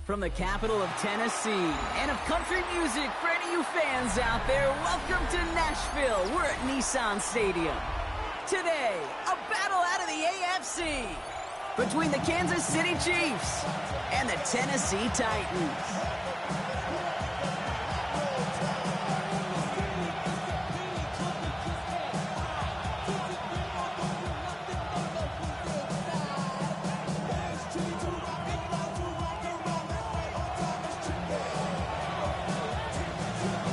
From the capital of Tennessee and of country music for any of you fans out there, welcome to Nashville. We're at Nissan Stadium. Today, a battle out of the AFC between the Kansas City Chiefs and the Tennessee Titans.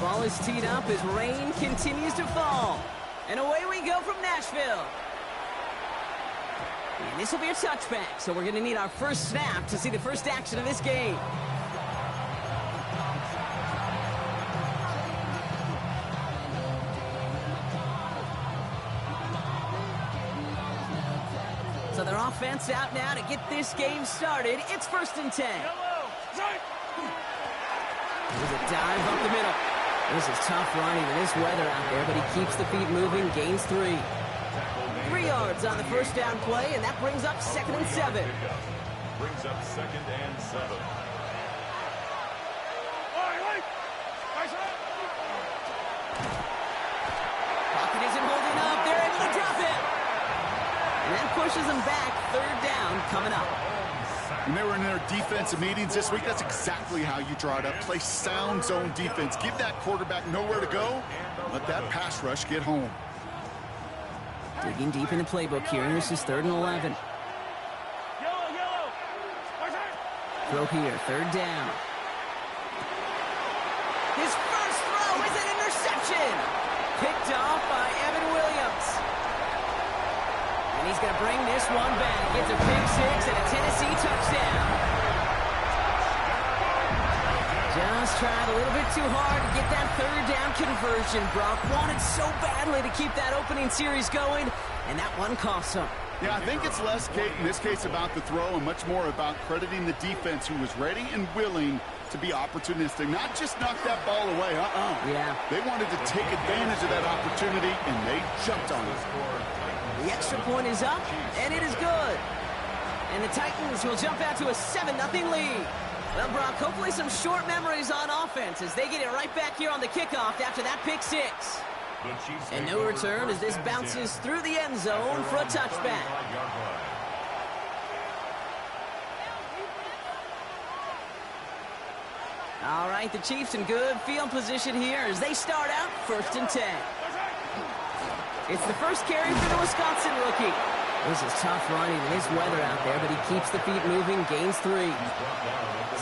Ball is teed up as rain continues to fall. And away we go from Nashville. And this will be a touchback, so we're going to need our first snap to see the first action of this game. So their offense out now to get this game started. It's 1st and 10. There's a dive up the middle. This is tough running in this weather out there, but he keeps the feet moving, gains 3. 3 yards on the first down play, and that brings up 2nd and 7. Brings up 2nd and 7. Pocket isn't holding up. They're able to drop it. And that pushes them back. 3rd down coming up. When they were in their defensive meetings this week, that's exactly how you draw it up. Play sound zone defense. Give that quarterback nowhere to go. Let that pass rush get home. Digging deep in the playbook here. This is 3rd and 11. Throw here, 3rd down. His first throw is an interception. Picked off by Evan Williams. And he's going to bring this one back. Gets a pick 6 and a Tennessee touchdown. Just tried a little bit too hard to get that 3rd down conversion. Brock wanted so badly to keep that opening series going, and that one cost him. Yeah, I think it's less, Kate, in this case about the throw and much more about crediting the defense who was ready and willing to be opportunistic. Not just knock that ball away. Yeah. They wanted to take advantage of that opportunity, and they jumped on it. The extra point is up, and it is good. And the Titans will jump out to a 7-0 lead. Well, Brock, hopefully some short memories on offense as they get it right back here on the kickoff after that pick 6. And no return as this bounces through the end zone for a touchback. All right, the Chiefs in good field position here as they start out 1st and 10. It's the first carry for the Wisconsin rookie. This is tough running in this weather out there, but he keeps the feet moving, gains 3.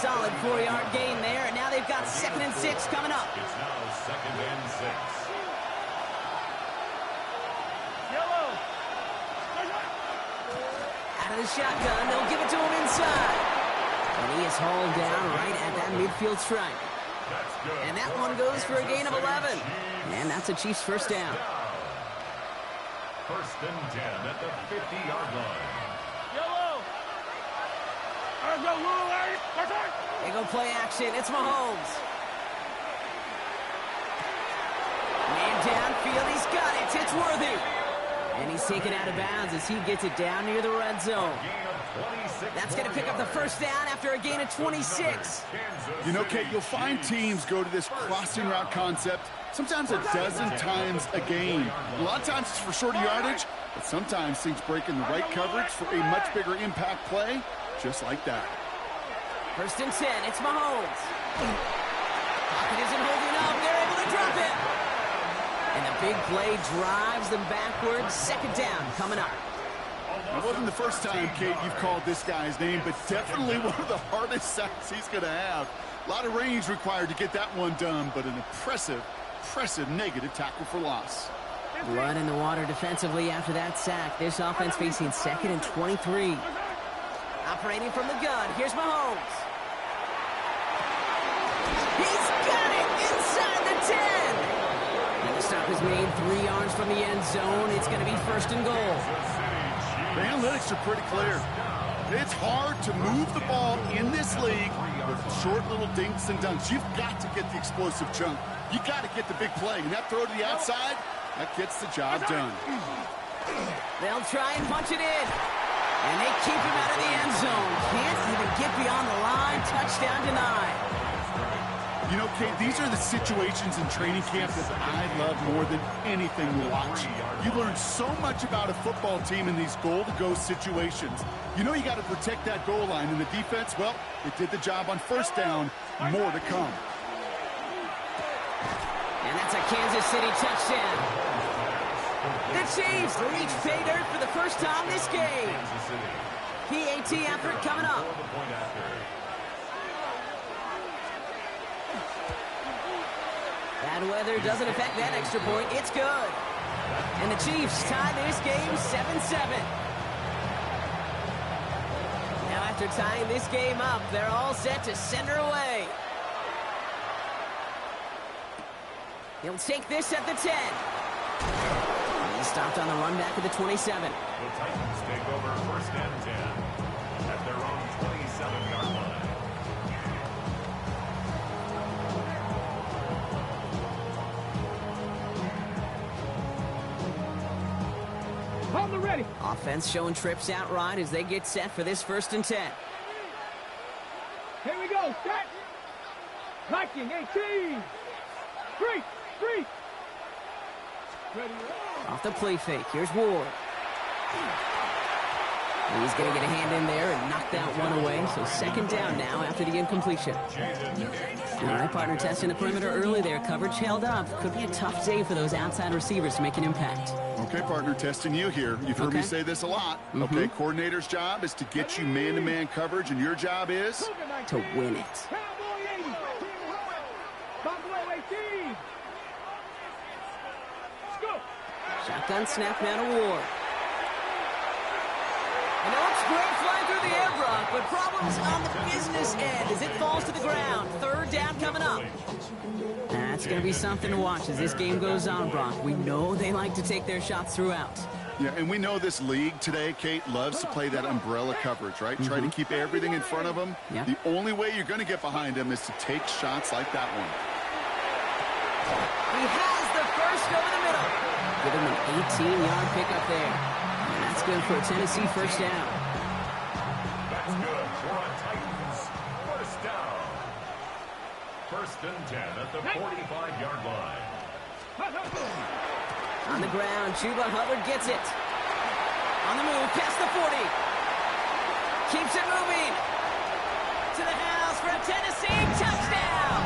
Solid 4-yard gain there, and now they've got 2nd and 6 coming up. It's now 2nd and 6. Out of the shotgun, they'll give it to him inside. And he is hauled down right at that midfield stripe. And that one goes for a gain of 11. And that's a Chiefs first down. 1st and 10 at the 50-yard line. They go play action. It's Mahomes. Man downfield. He's got it. It's Worthy. And he's taken out of bounds as he gets it down near the red zone. That's going to pick up the first down after a gain of 26. You know, Kate, you'll find teams go to this crossing route concept sometimes a dozen times a game. A lot of times it's for shorter yardage, but sometimes things break in the right coverage for a much bigger impact play, just like that. 1st and 10, it's Mahomes. Pocket isn't holding up. They're able to drop it. And the big play drives them backwards. 2nd down coming up. It wasn't the first time, Kate, you've called this guy's name, but definitely one of the hardest sacks he's going to have. A lot of range required to get that one done, but an impressive negative tackle for loss. Blood in the water defensively after that sack. This offense facing 2nd and 23. Operating from the gun. Here's Mahomes. He's got it inside the 10. And the stop is made 3 yards from the end zone. It's going to be 1st and goal. The analytics are pretty clear. It's hard to move the ball in this league with short little dinks and dunks. You've got to get the explosive chunk. You got to get the big play. And that throw to the outside, that gets the job done. They'll try and punch it in. And they keep him out of the end zone. Can't even get beyond the line. Touchdown denied. You know, Kate, these are the situations in training camp that I love more than anything to watch. You learn so much about a football team in these goal-to-go situations. You know you got to protect that goal line, and the defense, well, it did the job on first down. More to come. And that's a Kansas City touchdown. The Chiefs reach pay dirt for the first time this game. PAT effort coming up. Bad weather doesn't affect that extra point. It's good. And the Chiefs tie this game 7-7. Now after tying this game up, they're all set to send her away. He'll take this at the 10. He stopped on the run back at the 27. The Titans take over first and 10 at their own 27-yard line. Hold the ready. Offense showing trips out right as they get set for this first and 10. Here we go. Set. Hiking 18. Three. Ready. Off the play fake. Here's Ward. He's going to get a hand in there and knock that one away. So second down now after the incompletion. All right, partner, testing the perimeter early there. Coverage held up. Could be a tough day for those outside receivers to make an impact. Okay, partner, testing you here. You've heard me say this a lot. Okay, coordinator's job is to get you man-to-man coverage, and your job is? To win it. Cowboy 80. Buffalo 18. Let's go. Shotgun snap now to Ward. And it looks great flying through the air, Brock, but problems on the business end as it falls to the ground. Third down coming up. That's going to be something to watch as this game goes on, Brock. We know they like to take their shots throughout. Yeah, and we know this league today, Kate, loves to play that umbrella coverage, right? Try to keep everything in front of them. Yeah. The only way you're going to get behind them is to take shots like that one. He has the first over the middle. Give him an 18-yard pickup there. And that's good for a Tennessee first down. That's good for a Titans first down. First and 10 at the 45-yard line. On the ground, Chuba Hubbard gets it. On the move, past the 40. Keeps it moving. To the house for a Tennessee touchdown.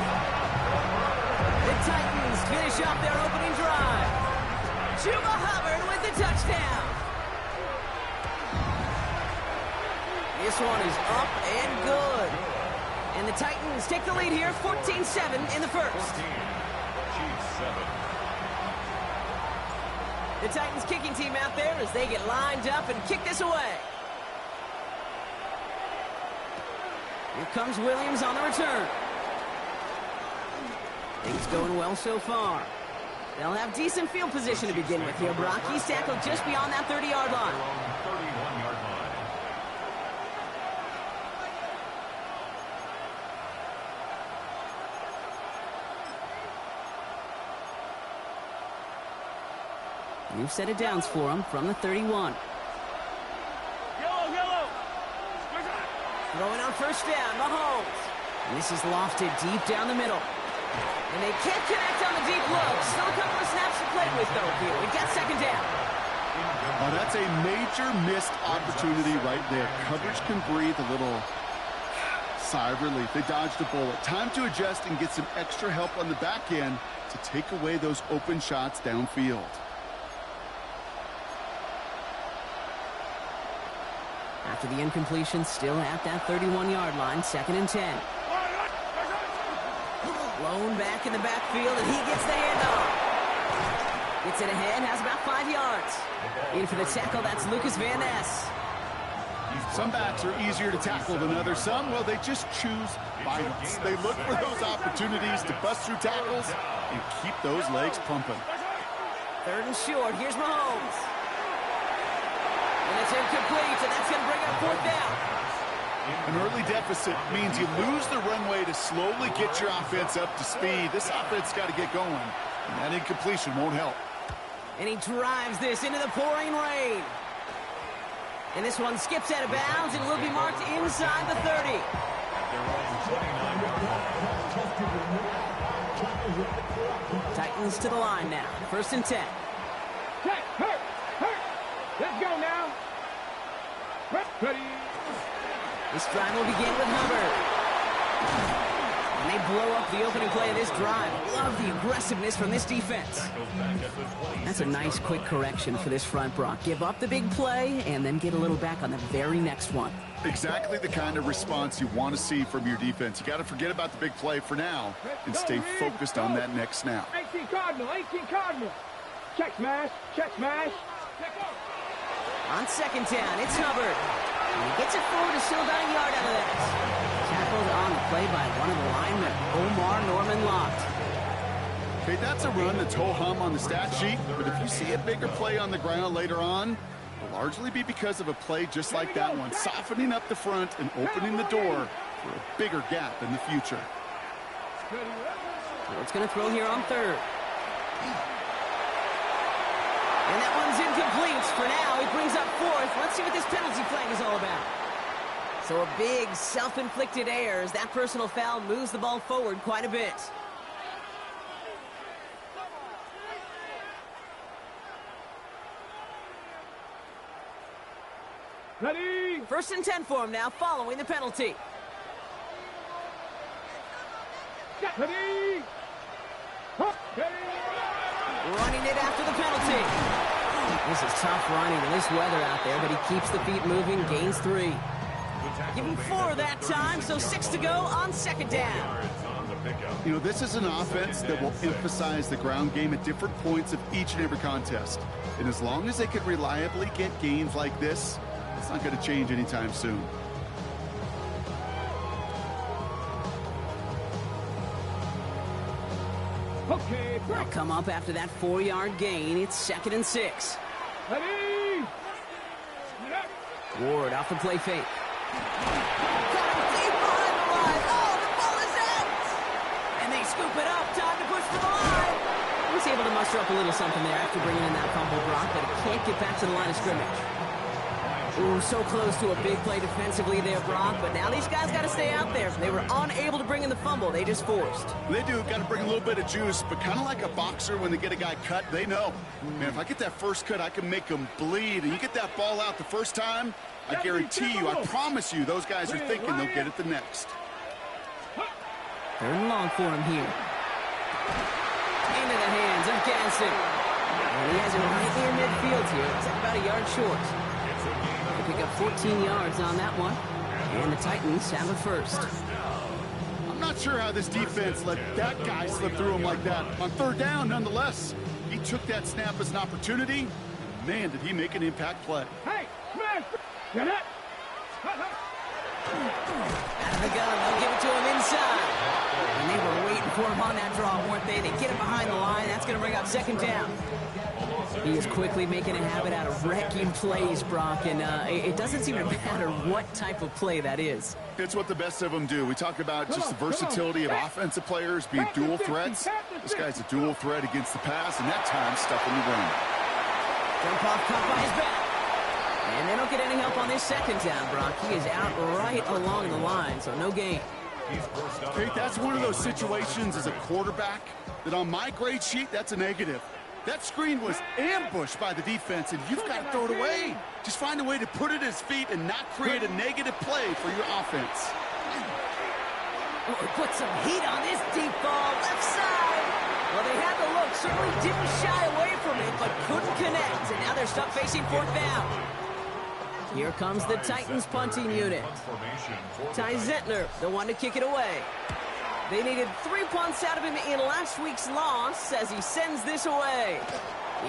The Titans finish off their opening drive. Chuba Hubbard with the touchdown. This one is up and good. And the Titans take the lead here, 14-7 in the first. Chiefs 7. The Titans kicking team out there as they get lined up and kick this away. Here comes Williams on the return. Things going well so far. They'll have decent field position to begin with here, Brock. He's tackled just beyond that 30-yard line. 31-yard line. New set of downs for him from the 31. Yellow. Throwing on first down, Mahomes. And this is lofted deep down the middle. And they can't connect on the deep look. Still a couple of snaps to play with, though, here. We got second down. Oh, that's a major missed opportunity right there. Coverage can breathe a little sigh of relief. They dodged a bullet. Time to adjust and get some extra help on the back end to take away those open shots downfield. After the incompletion, still at that 31-yard line, second and 10. Blown back in the backfield, and he gets the handoff. Gets it ahead, has about 5 yards. In for the tackle, that's Lucas Van Ness. Some backs are easier to tackle than others. Some, well, they just choose violence. They look for those opportunities to bust through tackles and keep those legs pumping. Third and short, here's Mahomes. And it's incomplete, and that's going to bring up fourth down. An early deficit means you lose the runway to slowly get your offense up to speed. This offense got to get going, and that incompletion won't help. And he drives this into the pouring rain. And this one skips out of bounds and will be marked inside the 30. Titans to the line now. 1st and 10. Hurt. Let's go now. Ready. This drive will begin with Hubbard. And they blow up the opening play of this drive. Love the aggressiveness from this defense. That's a nice quick correction for this front, Brock. Give up the big play and then get a little back on the very next one. Exactly the kind of response you want to see from your defense. You got to forget about the big play for now and stay focused on that next snap. 18 Cardinal. Check smash. On 2nd down, it's Hubbard. And he gets it forward to still about a yard out of this. Tackled on the play by one of the linemen, Omar Norman Lott. Okay, that's a run that's ho-hum on the stat sheet, but if you see a bigger play on the ground later on, it'll largely be because of a play just like that one, softening up the front and opening the door for a bigger gap in the future. So it's going to throw here on 3rd. And that one's incomplete for now. He brings up 4th. Let's see what this penalty flag is all about. So a big self-inflicted error as that personal foul moves the ball forward quite a bit. Ready. 1st and 10 for him now following the penalty. Ready. Running it after the penalty. This is tough running in this weather out there, but he keeps the feet moving, gains 3. Give him 4 that time, so 6 to go on 2nd down. You know, this is an offense that will emphasize the ground game at different points of each and every contest. And as long as they can reliably get gains like this, it's not going to change anytime soon. Okay, They'll come up after that 4-yard gain. It's 2nd and 6. ready. Ward off the play fake. Got him deep behind the line. Oh, the ball is out! And they scoop it up. Time to push for the line. He was able to muster up a little something there after bringing in that fumble, Brock, but he can't get back to the line of scrimmage. Ooh, so close to a big play defensively there, Brock, but now these guys got to stay out there. They were unable to bring in the fumble. They just forced. They do. Got to bring a little bit of juice, but kind of like a boxer when they get a guy cut, they know. Man, if I get that first cut, I can make them bleed. And you get that ball out the first time, I guarantee you, I promise you, those guys are thinking they'll get it the next. 3rd and long for him here. Into the hands of Gadsden. And he has it right near midfield here. It's about a yard short. They pick up 14 yards on that one. And the Titans have a 1st. I'm not sure how this defense let that guy slip through him like that. On 3rd down, nonetheless, he took that snap as an opportunity. Man, did he make an impact play. Hey, smash. Get it. Out of the gun, they'll give it to him inside. And they were waiting for him on that draw, weren't they? They get him behind the line. That's going to bring up 2nd down. He is quickly making a habit out of wrecking plays, Brock, and it doesn't seem to matter what type of play that is. It's what the best of them do. We talk about just the versatility of offensive players being dual threats. This guy's a dual threat against the pass, and that time stuffing the run. Jump off, caught by his back. And they don't get any help on this 2nd down, Brock. He is out right along the line, so no gain. Okay, that's one of those situations as a quarterback that on my grade sheet, that's a negative. That screen was ambushed by the defense, and you've got to throw it away. Just find a way to put it at his feet and not create a negative play for your offense. Oh, put some heat on this deep ball, left side. Well, they had the look, certainly didn't shy away from it, but couldn't connect. And now they're stuck facing 4th down. Here comes the Titans punting unit. Ty Zettler, the one to kick it away. They needed 3 punts out of him in last week's loss as he sends this away.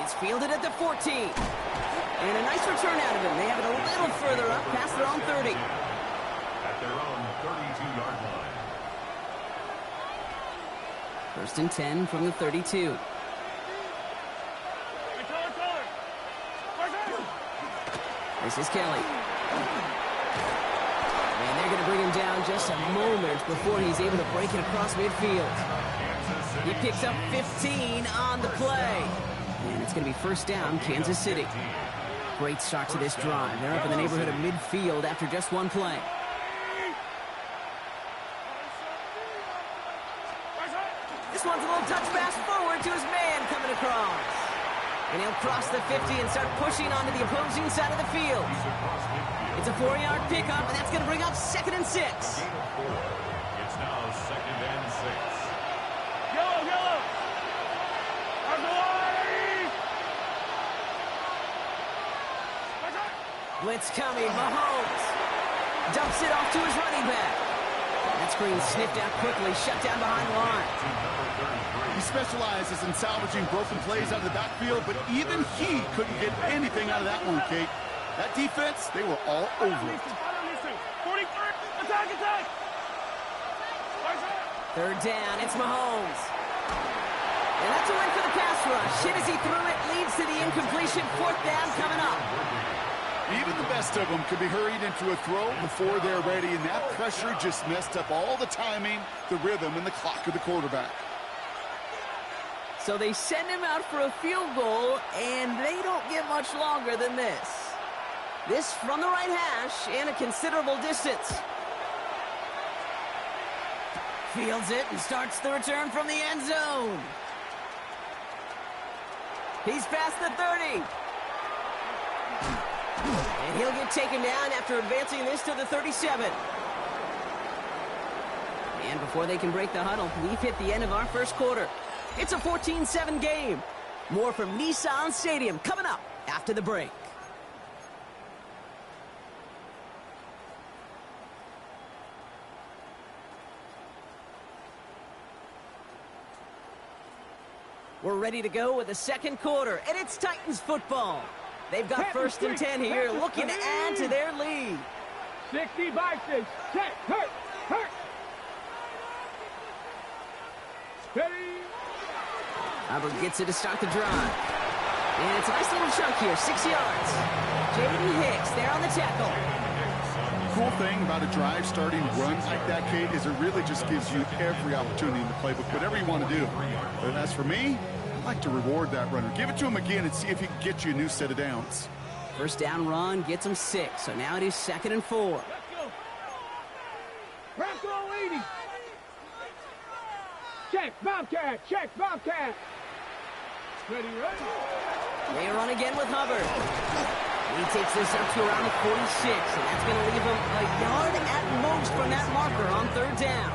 It's fielded at the 14. And a nice return out of him. They have it a little further up past their own 30. At their own 32-yard line. 1st and 10 from the 32. This is Kelly. And they're going to bring him down just a moment before he's able to break it across midfield. He picks up 15 on the play. And it's going to be 1st down, Kansas City. Great start to this drive. They're up in the neighborhood of midfield after just one play. This one's a little touch pass forward to his man coming across. And he'll cross the 50 and start pushing onto the opposing side of the field. It's a 4-yard pickup, and that's going to bring up 2nd and 6. It's now 2nd and 6. Yellow. Blitz coming. Mahomes dumps it off to his running back. That screen sniffed out quickly, shut down behind the line. He specializes in salvaging broken plays out of the backfield, but even he couldn't get anything out of that one, Kate. That defense, they were all over it. 43. Attack. 3rd down, it's Mahomes. And that's a win for the pass rush. Hit as he threw it, leads to the incompletion. 4th down coming up. Even the best of them could be hurried into a throw before they're ready, and that pressure just messed up all the timing, the rhythm, and the clock of the quarterback. So they send him out for a field goal, and they don't get much longer than this. This from the right hash and a considerable distance. Fields it and starts the return from the end zone. He's past the 30. And he'll get taken down after advancing this to the 37. And before they can break the huddle, we've hit the end of our first quarter. It's a 14-7 game. More from Nissan Stadium coming up after the break. We're ready to go with the second quarter, and it's Titans football. They've got 1st and 10 here, looking to add to their lead. 60 boxes. Check. Hurt. Steady. Hubbard gets it to start the drive. And it's a nice little chunk here, 6 yards. J.D. Hicks there on the tackle. Cool thing about a drive starting run like that, Kate, is it really just gives you every opportunity in the playbook, whatever you want to do. But as for me, I'd like to reward that runner. Give it to him again and see if he can get you a new set of downs. 1st down run gets him 6, so now it is 2nd and 4. Let's go. Crack roll 80. Check, Bobcat. Ready. They run again with Hubbard. He takes this up to around the 46, and that's going to leave him a yard at most from that marker on 3rd down.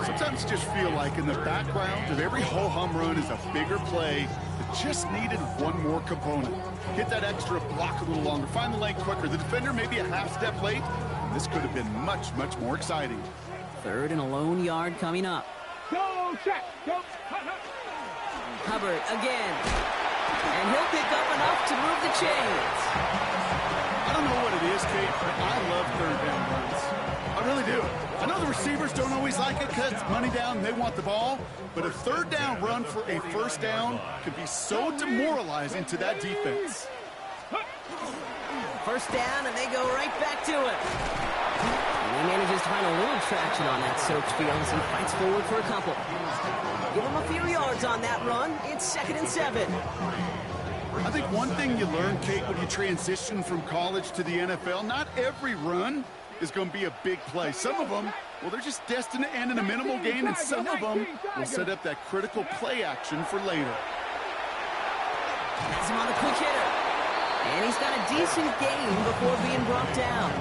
Sometimes you just feel like in the background of every ho-hum run is a bigger play that just needed one more component. Hit that extra block a little longer, find the lane quicker. The defender maybe a half step late, and this could have been much more exciting. 3rd and a lone yard coming up. Go, check. Go. Hubbard again. And he'll pick up enough to move the chains. I don't know what it is, Kate, but I love 3rd down runs. I really do. I know the receivers don't always like it because it's money down and they want the ball, but a 3rd down run for a 1st down could be so demoralizing to that defense. 1st down, and they go right back to it. And he manages to find a little traction on that soaked field as he fights forward for a couple. Give him a few yards on that run. It's 2nd and 7. I think one thing you learn, Kate, when you transition from college to the NFL, not every run is going to be a big play. Some of them, well, they're just destined to end in a minimal gain, and some of them will set up that critical play action for later. Has him on the quick hitter. And he's got a decent gain before being brought down.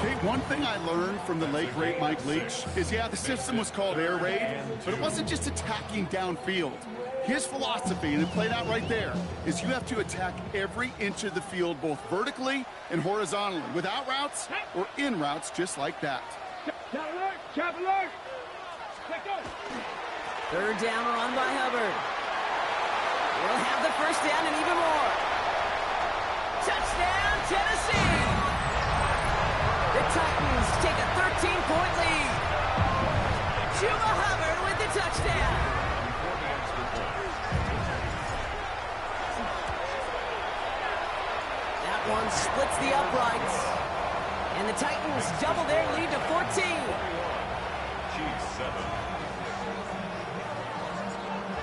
Kate, one thing I learned from the late, great Mike Leach is, yeah, the system was called air raid, but it wasn't just attacking downfield. His philosophy, and it played out right there, is you have to attack every inch of the field, both vertically and horizontally, without routes or in routes just like that. Chop alert. 3rd down run by Hubbard. We'll have the 1st down and even more. Touchdown, Tennessee! The Titans take a 13-point lead. Chuba Hubbard with the touchdown. That one splits the uprights. And the Titans double their lead to 14.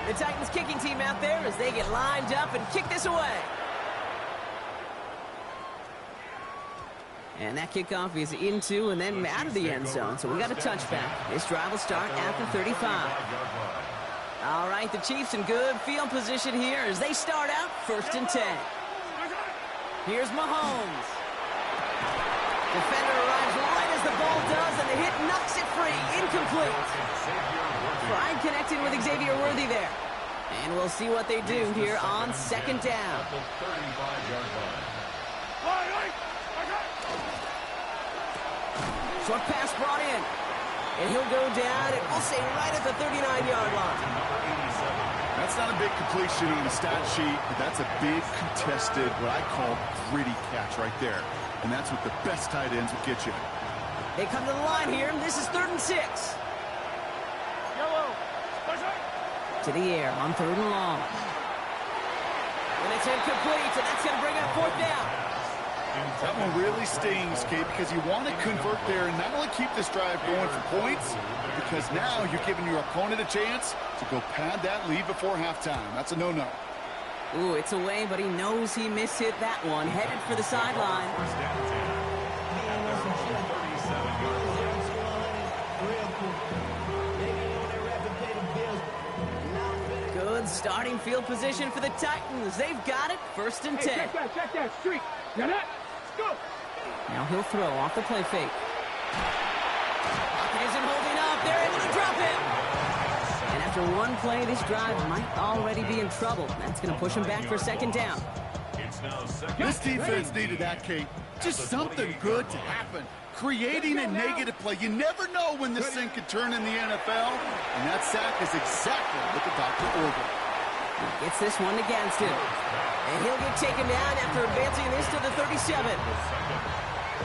The Titans kicking team out there as they get lined up and kick this away. And that kickoff is into and then out of the end zone. So we got a touchback. This drive will start at the 35. All right, the Chiefs in good field position here as they start out 1st and 10. Here's Mahomes. Defender arrives right as the ball does, and the hit knocks it free. Incomplete. Pride connecting with Xavier Worthy there. And we'll see what they do here on 2nd down. Short pass brought in. And he'll go down, and we'll say right at the 39-yard line. That's not a big completion on the stat sheet, but that's a big contested, what I call gritty catch right there. And that's what the best tight ends will get you. They come to the line here, and this is 3rd and 6. To the air on 3rd and long. And it's incomplete, and that's going to bring up 4th down. That one really stings, Kate, because you want to convert there and not only keep this drive going for points, because now you're giving your opponent a chance to go pad that lead before halftime. That's a no-no. Ooh, it's away, but he knows he mishit that one. Headed for the sideline. Good starting field position for the Titans. They've got it. 1st and 10. Check that streak. Got it? Go. Now he'll throw off the play fake. Pocket isn't holding up. They're able to drop him. And after one play, this drive might already be in trouble. That's going to push him back for 2nd down. This defense needed that, Kate. Just something good to happen. Creating a negative play. You never know when this thing could turn in the NFL. And that sack is exactly what the doctor ordered. He gets this one against him. And he'll get taken down after advancing this to the 37.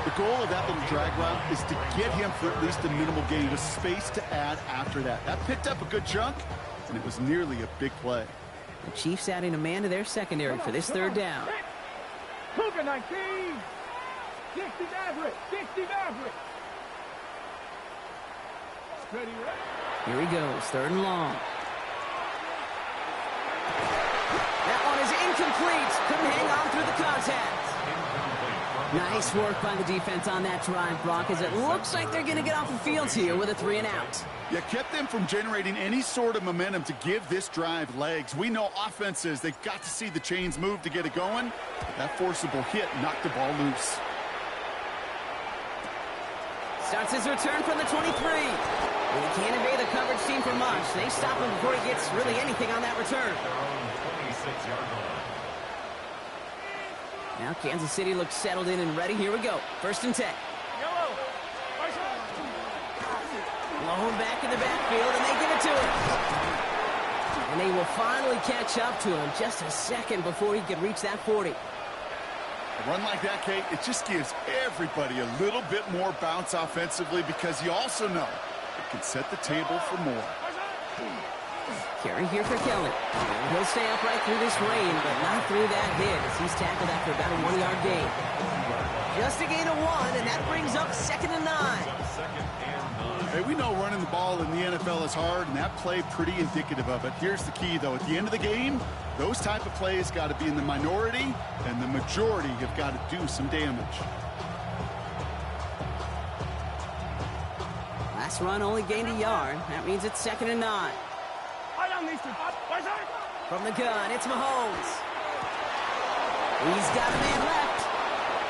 The goal of that little drag route is to get him for at least a minimal gain with space to add after that. That picked up a good chunk, and it was nearly a big play. The Chiefs adding a man to their secondary for this 3rd down. Cougar 19. 60 Maverick. 60 Maverick. Ready, right? Here he goes, 3rd and long. That one is incomplete. Couldn't hang on through the contact. Nice work by the defense on that drive, Brock, as it looks like they're going to get off the field here with a 3 and out. You kept them from generating any sort of momentum to give this drive legs. We know offenses, they've got to see the chains move to get it going. But that forcible hit knocked the ball loose. Starts his return from the 23. And he can't evade the coverage team for much. They stop him before he gets really anything on that return. Now Kansas City looks settled in and ready. Here we go. 1st and 10. Blown back in the backfield, and they give it to him. And they will finally catch up to him just a second before he can reach that 40. A run like that, Kate, it just gives everybody a little bit more bounce offensively because you also know it can set the table for more. Carry here for Kelly. And he'll stay up right through this rain, but not through that hit as he's tackled after about a 1-yard gain. Just a gain of 1, and that brings up 2nd and 9. Hey, we know running the ball in the NFL is hard, and that play pretty indicative of it. Here's the key, though. At the end of the game, those type of plays got to be in the minority, and the majority have got to do some damage. Last run only gained a yard. That means it's 2nd and 9. From the gun, it's Mahomes. He's got a man left.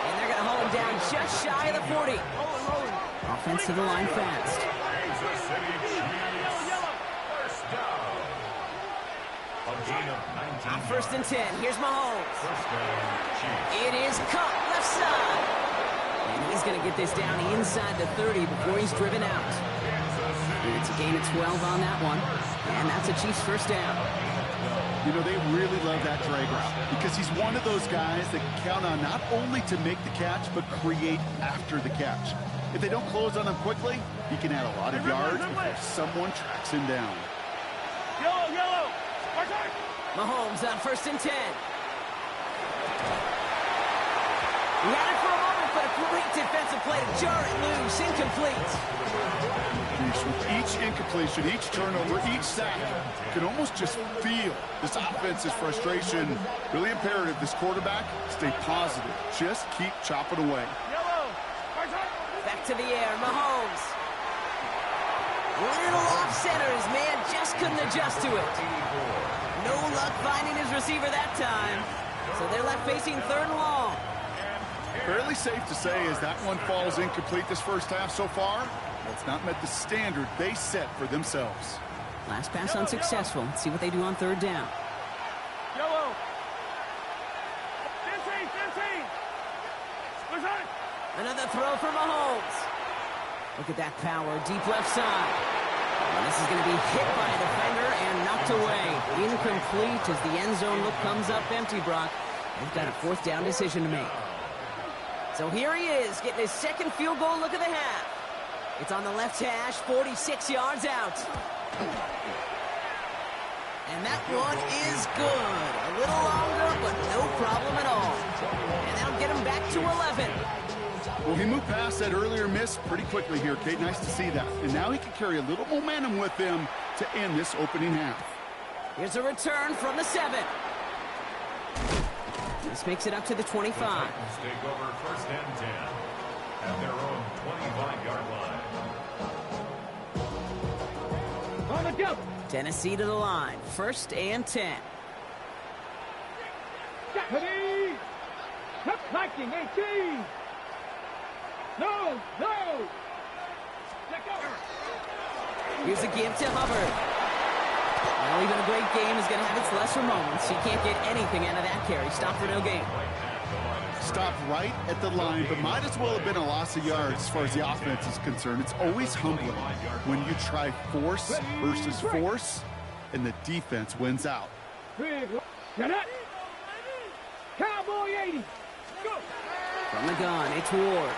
And they're going to hold him down just shy of the 40. Offense to the line fast. On 1st and 10, here's Mahomes. It is caught left side. And he's going to get this down inside the 30 before he's driven out. And it's a gain of 12 on that one. And that's a Chiefs 1st down. You know, they really love that drag route because he's one of those guys that can count on not only to make the catch, but create after the catch. If they don't close on him quickly, he can add a lot of yards before someone tracks him down. Yellow. Mahomes on 1st and 10. He had it for a moment, but a great defensive play to jar it loose. Incomplete. With each incompletion, each turnover, each sack, you can almost just feel this offense's frustration. Really imperative this quarterback stay positive. Just keep chopping away. to the air. Mahomes. Little off center. His man just couldn't adjust to it. No luck finding his receiver that time. So they're left facing 3rd and long. Fairly safe to say as that one falls incomplete this first half so far, it's not met the standard they set for themselves. Last pass unsuccessful. Let's see what they do on 3rd down. Yellow. 15. Another throw for Mahomes. Look at that power, deep left side. And this is going to be hit by a defender and knocked away. Incomplete as the end zone look comes up empty, Brock. They've got a 4th down decision to make. So here he is, getting his 2nd field goal look of the half. It's on the left hash, 46 yards out. And that one is good. A little longer, but no problem at all. And that'll get him back to 11. Well, he moved past that earlier miss pretty quickly here, Kate. Nice to see that. And now he can carry a little momentum with him to end this opening half. Here's a return from the 7. This makes it up to the 25. Take over 1st and 10 at their own 25-yard line. On the jump. Tennessee to the line. 1st and 10. Ready. Liking 18. No. Let go. Here's a give to Hubbard. Well, even a great game is going to have its lesser moments. You can't get anything out of that carry. Stop for no gain. Stopped right at the line, but might as well have been a loss of yards as far as the offense is concerned. It's always humbling when you try force versus force, and the defense wins out. Get it. Cowboy 80. Go. From the gun, it's Ward.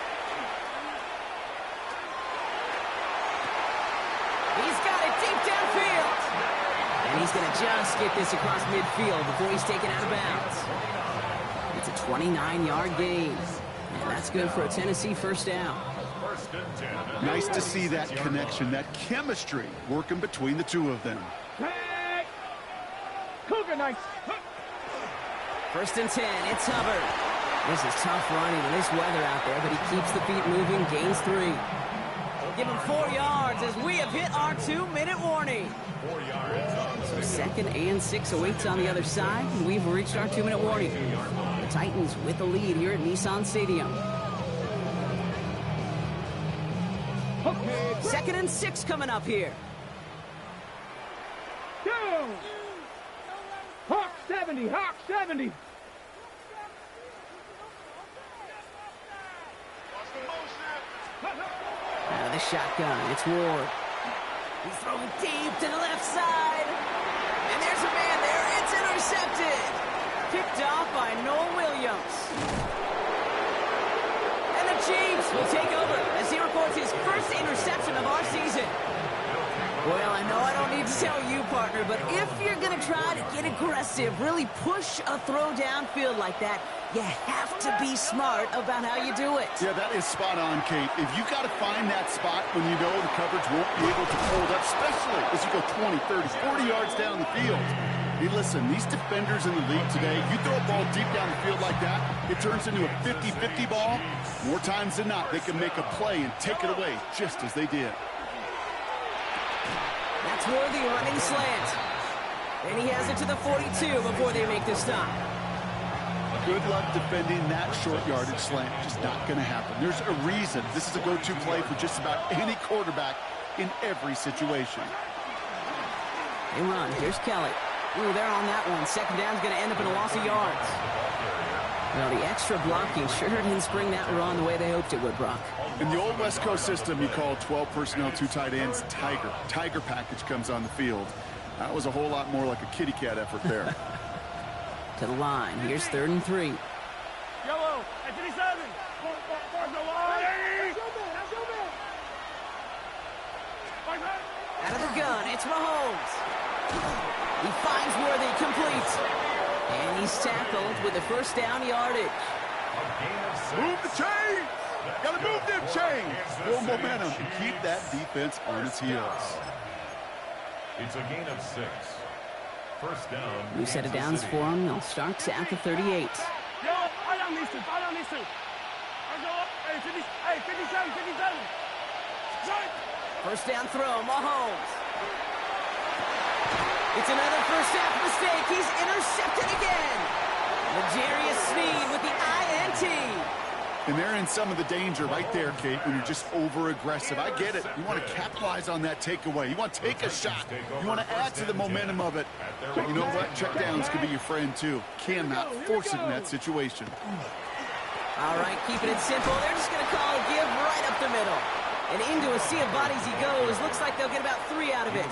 He's got it deep downfield. And he's going to just get this across midfield before he's taken out of bounds. It's a 29-yard gain. And that's good for a Tennessee 1st down. Nice to see that connection, that chemistry working between the two of them. Hey. Cougar Knights. 1st and 10, it's Hubbard. This is tough running in this weather out there, but he keeps the feet moving, gains 3. Give him 4 yards as we have hit our 2-minute warning. 4 yards. So 2nd and 6 awaits on the other side, and we've reached our 2-minute warning. The Titans with the lead here at Nissan Stadium. Okay. 2nd and 6 coming up here. Go. Hawk 70. Hawk 70. Out of the shotgun, it's Ward. He's throwing deep to the left side. And there's a man there. It's intercepted. Picked off by Noel Williams. And the Chiefs will take over as he records his 1st interception of our season. Well, I know I don't need to tell you, partner, but if you're going to try to get aggressive, really push a throw downfield like that, you have to be smart about how you do it. Yeah, that is spot on, Kate. If you got to find that spot when you know the coverage won't be able to hold up, especially as you go 20, 30, 40 yards down the field. Hey, listen, these defenders in the league today, you throw a ball deep down the field like that, it turns into a 50-50 ball. More times than not, they can make a play and take it away just as they did. That's Worthy running slant. And he has it to the 42 before they make the stop. Good luck defending that short yardage slant. Just not going to happen. There's a reason this is a go-to play for just about any quarterback in every situation. They run. Here's Kelly. Ooh, they're on that one. 2nd down's going to end up in a loss of yards. Well, the extra blocking sure didn't spring that run the way they hoped it would, Brock. In the old West Coast system, you call 12 personnel, 2 tight ends, Tiger. Tiger package comes on the field. That was a whole lot more like a kitty cat effort there. To the line. Here's 3rd and 3. Yellow. At 37. Out of the gun, it's Mahomes. He finds Worthy, complete. And he's tackled with the 1st down yardage. Move the chain! Gotta move them chains! Full momentum to keep that defense on its heels. It's a gain of 6. 1st down. New set of downs for him. They'll start at the 38. Yellow. I don't need to. Hey, 57, 57. First down throw, Mahomes. It's another first half mistake. He's intercepted again. L'Jarius Sneed with the INT. And they're in some of the danger right there, Kate, when you're just over-aggressive. I get it. You want to capitalize on that takeaway. You want to take a shot. You want to add to the momentum of it. But you know what? Checkdowns can be your friend, too. Cannot force it in that situation. All right, keeping it simple. They're just going to call a give right up the middle. And into a sea of bodies he goes. Looks like they'll get about 3 out of it.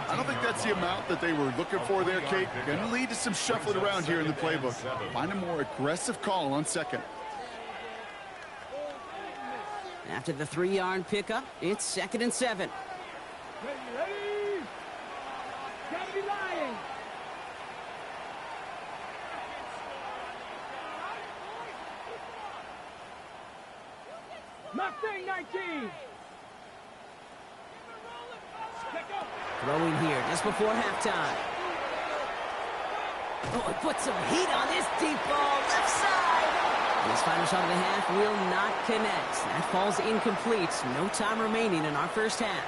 I don't think that's the amount that they were looking for there, Kate. Going to lead to some shuffling around here in the playbook. Find a more aggressive call on second. After the 3-yard pickup, it's 2nd and 7. Ready? Gotta be lying. Mustang 19. Throwing here just before halftime. Oh, it puts some heat on this deep ball, left side. This final shot of the half will not connect. That falls incomplete. No time remaining in our first half.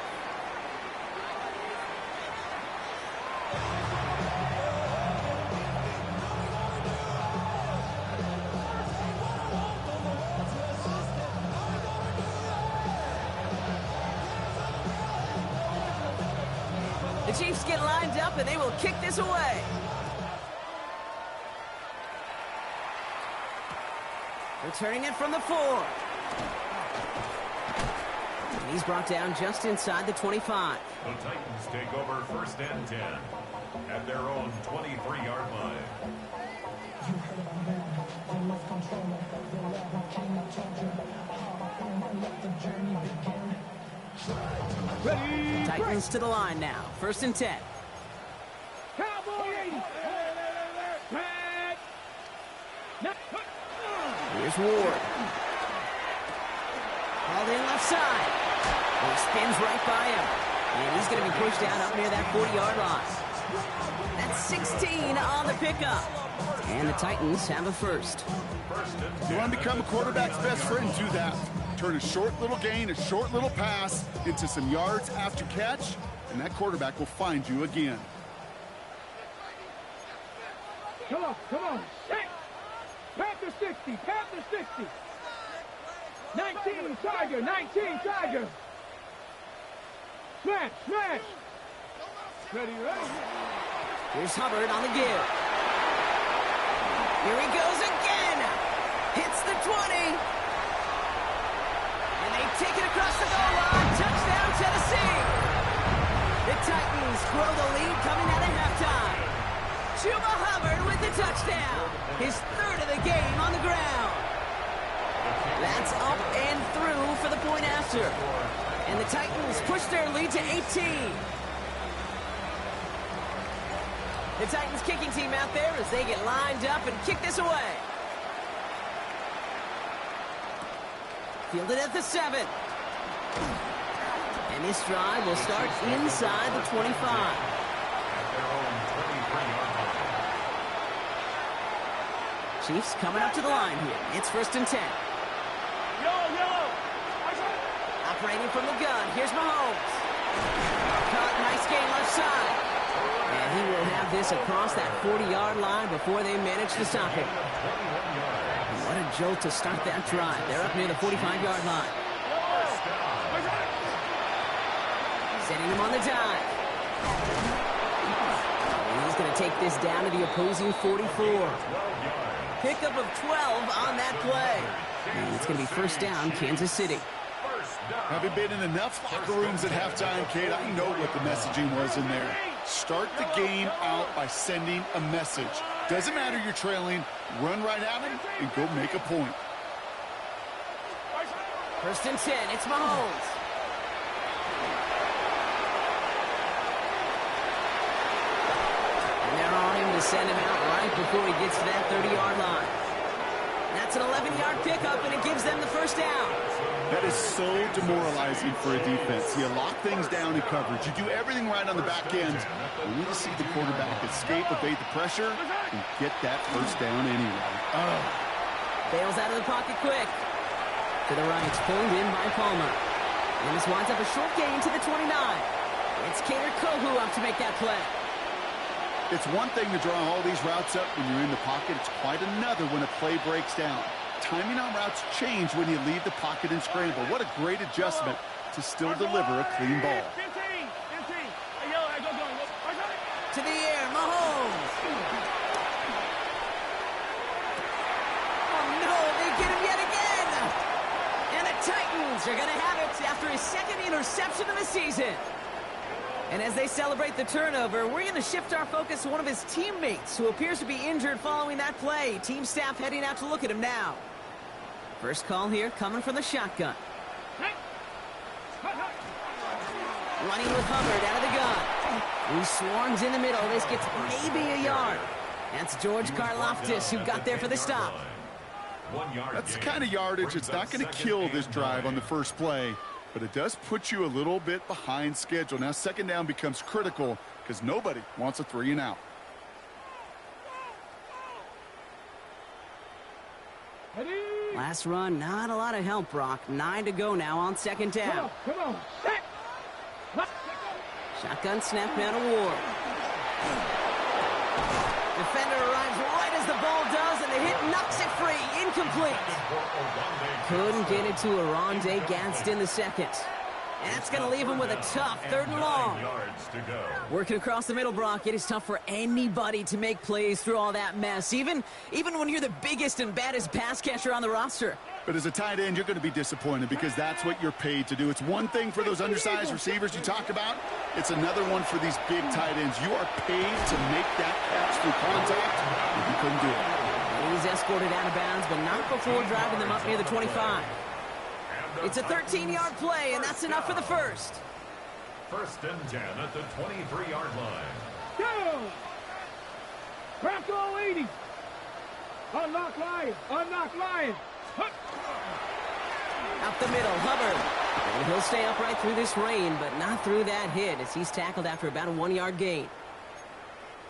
The Chiefs get lined up and they will kick this away. Returning it from the 4. And he's brought down just inside the 25. The Titans take over 1st and 10 at their own 23-yard line. Ready? Titans to the line now. 1st and 10. Cowboy 80. Here's Ward. Called in left side. And he spins right by him. And he's going to be pushed down up near that 40-yard line. That's 16 on the pickup. And the Titans have a first. You want to become a quarterback's best friend, do that. Turn a short little gain, a short little pass into some yards after catch, and that quarterback will find you again. Come on, come on. Panther 60, Panther 60. 19, Tiger, 19, Tiger. Smash, smash. Ready, ready. Here's Hubbard on the give. Here he goes again. Hits the 20. And they take it across the goal line. Touchdown, Tennessee. The Titans grow the lead coming out of halftime. Chuba Hubbard with the touchdown. His 3rd of the game on the ground. That's up and through for the point after. And the Titans push their lead to 18. The Titans kicking team out there as they get lined up and kick this away. Fielded at the 7. And this drive will start inside the 25. Chiefs coming up to the line here. It's 1st and 10. Operating from the gun. Here's Mahomes. Caught, nice game left side. And he will have this across that 40-yard line before they manage to stop him. What a jolt to start that drive. They're up near the 45-yard line. Setting him on the dive. And he's going to take this down to the opposing 44. Pickup of 12 on that play. And it's going to be 1st down, Kansas City. Having been in enough locker rooms at halftime, Kate, I know what the messaging was in there. Start the game out by sending a message. Doesn't matter you're trailing, run right at him and go make a point. 1st and 10, it's Mahomes. And they're on him to send him out right before he gets to that 30-yard line. That's an 11-yard pickup, and it gives them the 1st down. That is so demoralizing for a defense. You lock things down in coverage. You do everything right on the back end. You need to see the quarterback escape, evade the pressure, and get that 1st down anyway. Bails out of the pocket quick. To the right, pulled in by Palmer. And this winds up a short gain to the 29. It's Kader Kohu up to make that play. It's one thing to draw all these routes up when you're in the pocket. It's quite another when a play breaks down. Timing on routes change when you leave the pocket and scramble. What a great adjustment to still deliver a clean ball. To the air, Mahomes. Oh, no, they get him yet again. And the Titans are going to have it after his second interception of the season. And as they celebrate the turnover, we're going to shift our focus to one of his teammates who appears to be injured following that play. Team staff heading out to look at him now. First call here coming from the shotgun. Running with Hubbard out of the gun. He swarms in the middle. This gets maybe a yard. That's George Karlaftis who got there for the stop. That's the kind of yardage. It's not going to kill this drive on the first play, but it does put you a little bit behind schedule. Now second down becomes critical because nobody wants a 3 and out. Last run, not a lot of help, Brock. 9 to go now on second down. Come on. Set. Shotgun snap now to Ward. Defender arrives right as the ball does, and the hit knocks it free. Incomplete. Couldn't get it to Aronde Gadsden the second. And that's going to leave him with a tough 3rd and long. Working across the middle, Brock, it is tough for anybody to make plays through all that mess, even when you're the biggest and baddest pass catcher on the roster. But as a tight end, you're going to be disappointed because that's what you're paid to do. It's one thing for those undersized receivers you talk about. It's another one for these big tight ends. You are paid to make that catch through contact, and you couldn't do it. He's escorted out of bounds, but not before driving them up near the 25. It's a 13-yard play, and that's enough for the first. 1st and 10 at the 23-yard line. Go! Crack all 80. Unlock Lion. Unlock Lion. Up the middle, Hubbard. And he'll stay upright through this rain, but not through that hit as he's tackled after about a 1-yard gain.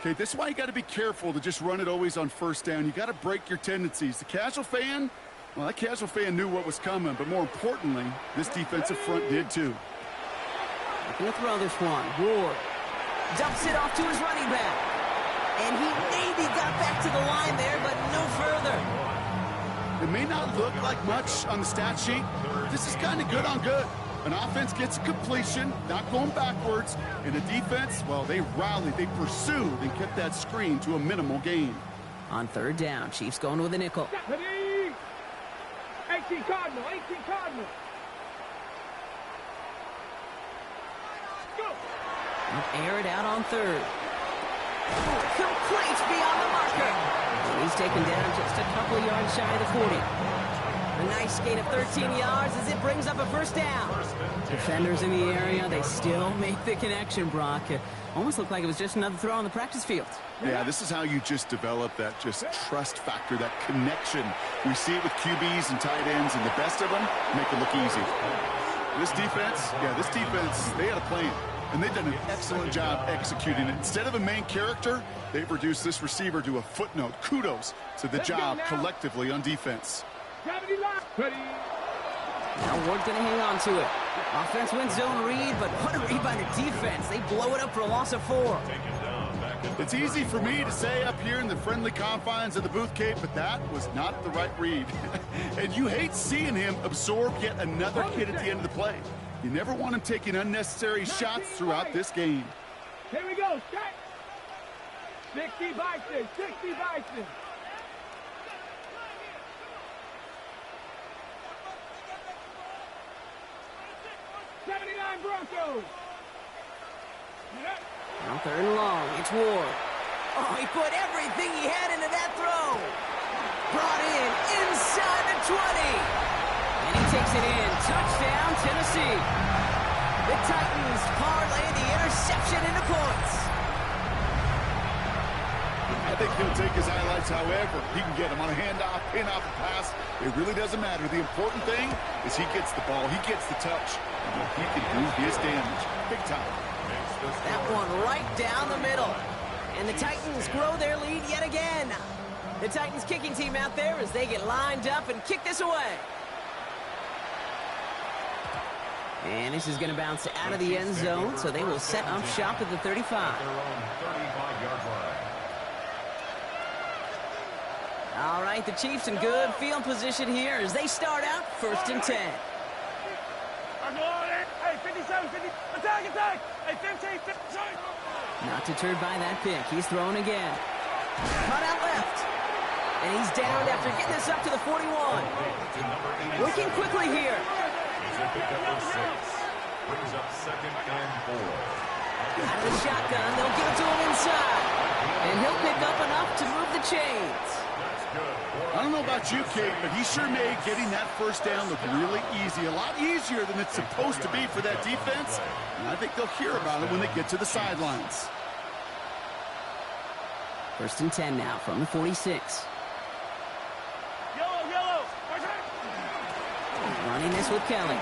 Okay, this is why you got to be careful to just run it always on first down. You got to break your tendencies. The casual fan, well, that casual fan knew what was coming, but more importantly, this defensive front did too. Looking to throw this one. Ward dumps it off to his running back. And he maybe got back to the line there, but no further. It may not look like much on the stat sheet. This is kind of good on good. An offense gets a completion, not going backwards, and the defense, well, they rallied, they pursued, and kept that screen to a minimal gain. On 3rd down, Chiefs going with a nickel. 18 Cardinal, 18 Cardinal. Go. Air it out on 3rd. Complete beyond the marker. He's taken down just a couple of yards shy of the 40. A nice gain of 13 yards as it brings up a 1st down. Defenders in the area, they still make the connection, Brock. It almost looked like it was just another throw on the practice field. Yeah, this is how you just develop that just trust factor, that connection. We see it with QBs and tight ends, and the best of them make it look easy. This defense, they had a plan. And they've done an excellent job executing it. Instead of a main character, they've reduced this receiver to a footnote. Kudos to the job collectively on defense. Now Ward's going to hang on to it. Offense wins zone read, but what a read by the defense. They blow it up for a loss of 4. It's easy for me to say up here in the friendly confines of the booth, Kate, but that was not the right read. And you hate seeing him absorb yet another hit at the end of the play. You never want him taking unnecessary shots throughout this game. Here we go, check. 60 Bison, 60 Bison. Broncos. On 3rd and long, it's Ward. Oh, he put everything he had into that throw. Brought in inside the 20. And he takes it in. Touchdown, Tennessee. The Titans parlay the interception into points. I think he'll take his highlights however he can get them on a handoff, pin off a pass. It really doesn't matter. The important thing is he gets the ball, he gets the touch, and he can do his damage. Big time. That one right down the middle. And the Titans grow their lead yet again. The Titans kicking team out there as they get lined up and kick this away. And this is going to bounce out of the end zone, so they will set up shop at the 35. At their own 35-yard line. All right, the Chiefs in good field position here as they start out 1st and 10. Hey, 57, 50, attack! Hey, 15, 50. Not deterred by that pick. He's throwing again. Cut out left. And he's down after getting this up to the 41. Working quickly here. He's a pickup of 6. Brings up 2nd and 4. Out of the shotgun, they'll give it to him inside. And he'll pick up enough to move the chains. I don't know about you, Kate, but he sure made getting that first down look really easy. A lot easier than it's supposed to be for that defense. And I think they'll hear about it when they get to the sidelines. 1st and 10 now from the 46. Yellow. Running this with Kelly.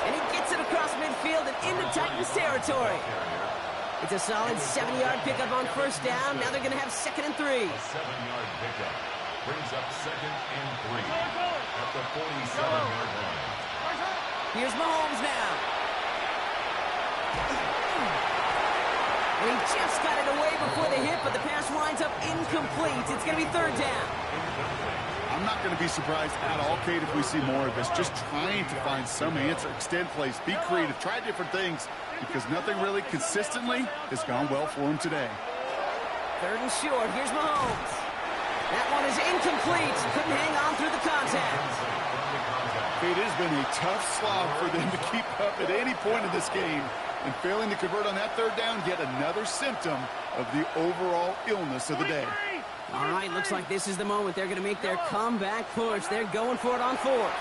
And he gets it across midfield and into Titans territory. It's a solid 7-yard pickup on 1st down. Now they're going to have 2nd and 3. A 7-yard pickup. Brings up 2nd and 3. At the 47-yard line. Here's Mahomes now. And he just got it away before the hit, but the pass winds up incomplete. It's going to be 3rd down. I'm not going to be surprised at all, Kate, if we see more of this. Just trying to find some answer, extend plays, be creative, try different things, because nothing really consistently has gone well for him today. 3rd and short. Here's Mahomes. That one is incomplete. Couldn't hang on through the contact. It has been a tough slog for them to keep up at any point in this game. And failing to convert on that 3rd down, yet another symptom of the overall illness of the day. All right, looks like this is the moment. They're going to make their comeback push. They're going for it on 4th.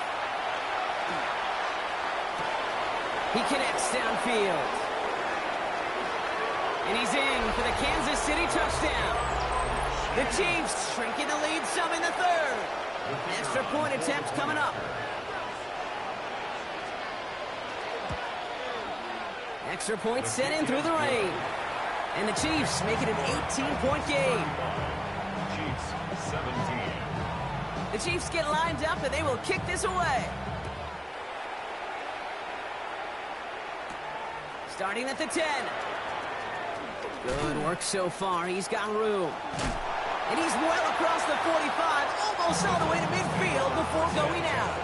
He connects downfield. And he's in for the Kansas City touchdown. The Chiefs shrinking the lead some in the 3rd. Extra point attempt coming up. Extra point sent in through the rain. And the Chiefs make it an 18-point game. Chiefs 17. The Chiefs get lined up and they will kick this away. Starting at the 10. Good work so far. He's got room. And he's well across the 45, almost all the way to midfield before going out.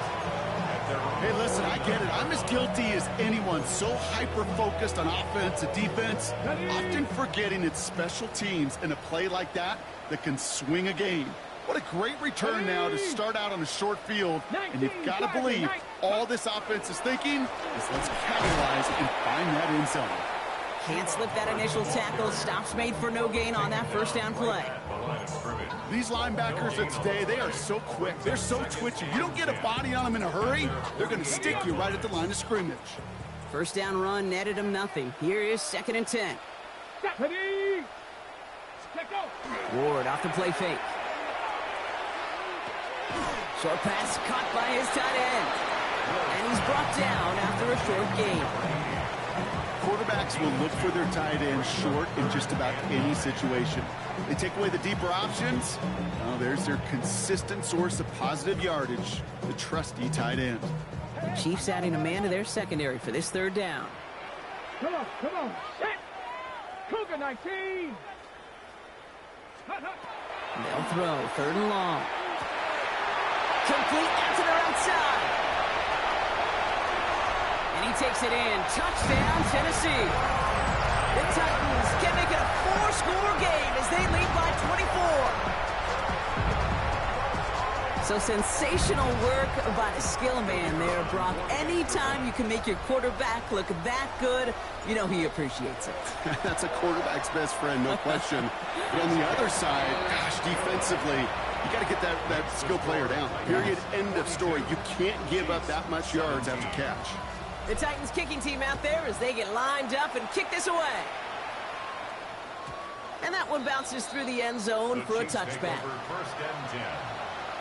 Hey, listen, I get it. I'm as guilty as anyone. So hyper-focused on offense and defense, often forgetting it's special teams in a play like that can swing a game. What a great return now to start out on a short field. And you've got to believe all this offense is thinking is let's capitalize and find that end zone. Can't slip that initial tackle. Stops made for no gain on that 1st down play. These linebackers of today, they are so quick. They're so twitchy. You don't get a body on them in a hurry, they're going to stick you right at the line of scrimmage. 1st down run netted him nothing. Here is 2nd and 10. Ward off the play fake. Short pass caught by his tight end. And he's brought down after a short gain. Quarterbacks will look for their tight end short in just about any situation. They take away the deeper options. Well, there's their consistent source of positive yardage, the trusty tight end. The Chiefs adding a man to their secondary for this 3rd down. Come on. Set. Cougar 19. They'll throw 3rd and long. Complete out to their outside. And he takes it in. Touchdown, Tennessee. The Titans can make it a 4-score game as they lead by 24. So sensational work by the skill man there, Brock. Anytime you can make your quarterback look that good, you know he appreciates it. That's a quarterback's best friend, no question. But on the other side, gosh, defensively, you got to get that skill player down. Period, end of story. You can't give up that much yards after catch. The Titans kicking team out there as they get lined up and kick this away. And that one bounces through the end zone for a touchback. 1st and 10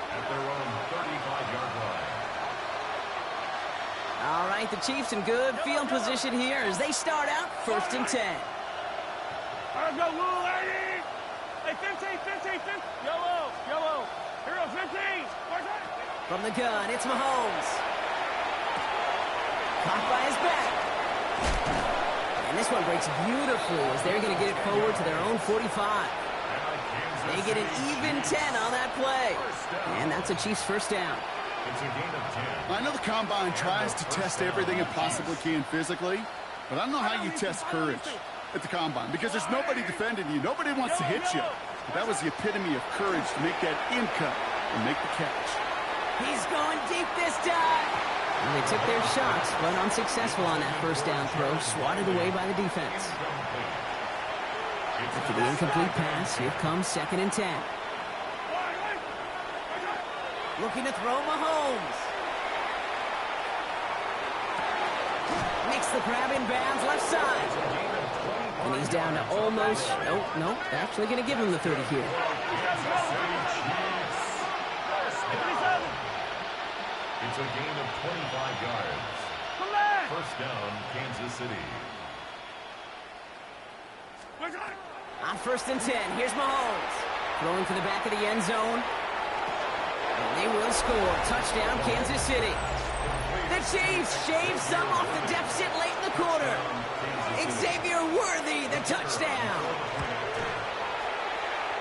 at their own 35-yard line. All right, the Chiefs in good field position here as they start out 1st and 10. Let's go, Lou, lady. Hey, 15. Yellow. Hero 15. From the gun, it's Mahomes. Caught by his back. And this one breaks beautifully as they're going to get it forward to their own 45. They get an even 10 on that play. And that's a Chiefs first down. It's a gain of 10. I know the Combine tries to test everything it possibly can physically, but I don't know how you test courage at the Combine because there's nobody defending you. Nobody wants to hit you. But that was the epitome of courage to make that in cut and make the catch. He's going deep this time. And they took their shots, but unsuccessful on that first down throw, swatted away by the defense. After the incomplete pass, here comes 2nd and 10. Looking to throw Mahomes. Makes the grab in bounds left side. And he's down to almost, nope, actually going to give him the 30 here. It's a gain of 25 yards. First down, Kansas City. On 1st and 10, here's Mahomes. Throwing for the back of the end zone. And they will score. Touchdown, Kansas City. The Chiefs shave some off the deficit late in the quarter. Xavier Worthy, the touchdown.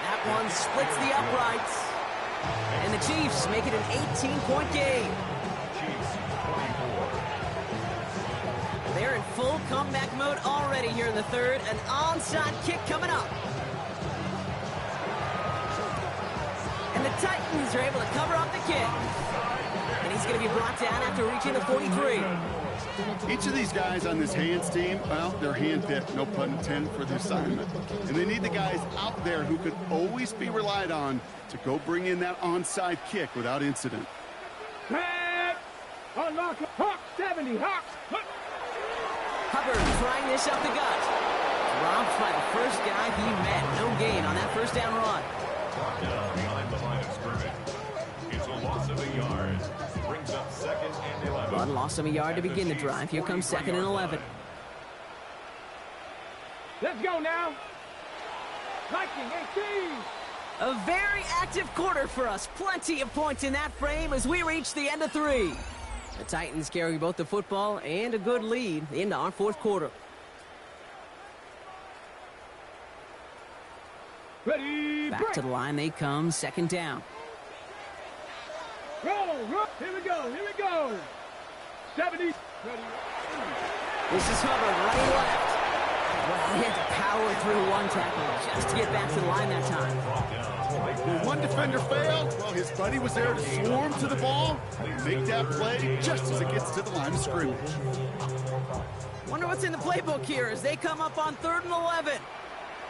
That one splits the uprights. And the Chiefs make it an 18-point game. They're in full comeback mode already here in the third. An onside kick coming up. And the Titans are able to cover up the kick. And he's going to be brought down after reaching the 43. Each of these guys on this hands team, well, they're hand-picked, no pun intended, for the assignment. And they need the guys out there who could always be relied on to go bring in that onside kick without incident. Unlock Hawk 70, Hawk. Hubbard trying this up the gut. Dropped by the first guy he met. No gain on that first down run. Brought down behind the line of scrimmage. It's a loss of a yard. Brings up 2nd and 11. Run lost him a yard to begin the drive. Here comes 2nd and 11. Let's go now. Viking 18. A very active quarter for us. Plenty of points in that frame as we reach the end of 3. The Titans carrying both the football and a good lead into our 4th quarter. Ready, Back to the line they come, 2nd down. roll. Here we go. 70. Ready. This is Hubbard running left. Well, he had to power through one tackle just to get back to the line that time. When one defender failed, well, his buddy was there to swarm to the ball and make that play just as it gets to the line of scrimmage. Wonder what's in the playbook here as they come up on 3rd and 11.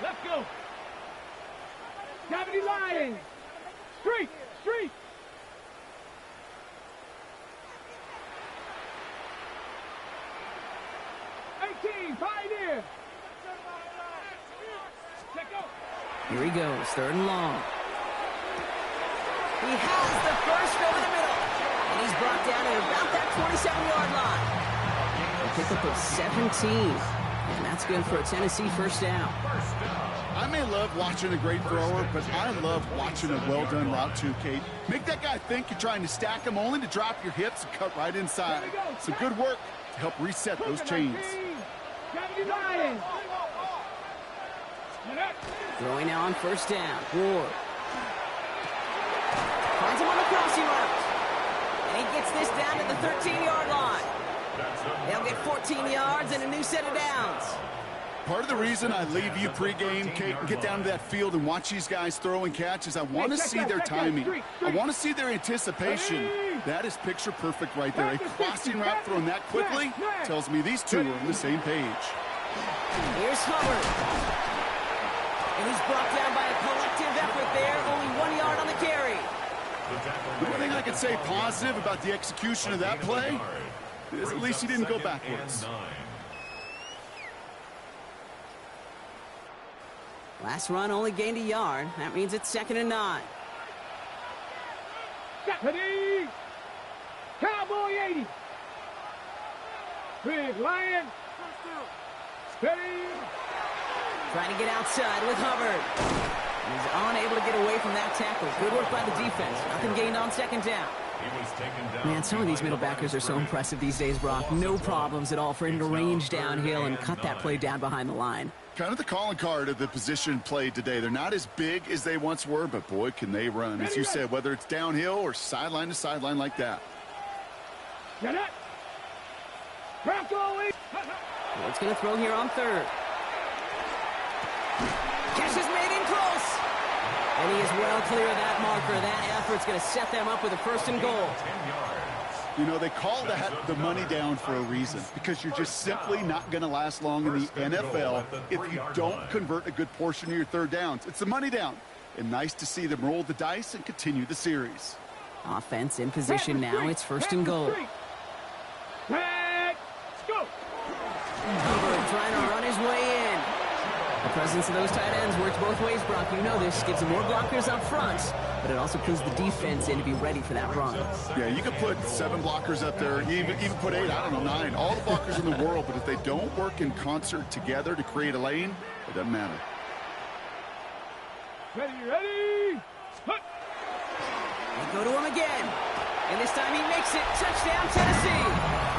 Let's go. 70 Lions. Street. 18, Pioneer. Here he goes, 3rd and long. He has the first over the middle. And he's brought down at about that 27-yard line. A pickup of 17. And that's good for a Tennessee first down. I may love watching a great thrower, but I love watching a well-done route too, Kate. Make that guy think you're trying to stack him only to drop your hips and cut right inside. Some good work to help reset those chains. Throwing now on 1st down. Ward. Finds him on the crossing route. And he gets this down to the 13-yard line. They'll get 14 yards and a new set of downs. Part of the reason I leave you pregame, Kate, and get down to that field and watch these guys throw and catch is I want to see their timing. I want to see their anticipation. That is picture perfect right there. A crossing route thrown that quickly tells me these two are on the same page. Here's Hubbard. And he's brought down by a collective effort there. Only 1 yard on the carry. The only thing I can say positive about the execution of that play is at least he didn't go backwards. Last run only gained a yard. That means it's 2nd and 9. Ready. Cowboy 80. Big Lion. Ready. Trying to get outside with Hubbard. He's unable to get away from that tackle. Good work by the defense. Nothing gained on 2nd down. He was taken down. Man, some of these middle backers are so impressive these days, Brock. No problems at all for him to range downhill and cut that play down behind the line. Kind of the calling card of the position played today. They're not as big as they once were, but boy, can they run. As you said, whether it's downhill or sideline to sideline like that. Get it. Crack goalie. What's going to throw here on third? Catch is made in close. And he is well clear of that marker. That effort's going to set them up with a first and goal. 10 yards. You know, they call that the money down for a reason, because you're just simply not going to last long in the NFL if you don't convert a good portion of your third downs. It's the money down. And nice to see them roll the dice and continue the series. Offense in position now. It's first and goal. Let's go. Hubbard trying to run his way in. The presence of those tight ends works both ways, Brock. You know this. Gives them more blockers up front, but it also puts the defense in to be ready for that run. Yeah, you could put 7 blockers up there, even put 8, I don't know, 9. All the blockers in the world, but if they don't work in concert together to create a lane, it doesn't matter. Ready. Hut. They go to him again. And this time he makes it. Touchdown, Tennessee.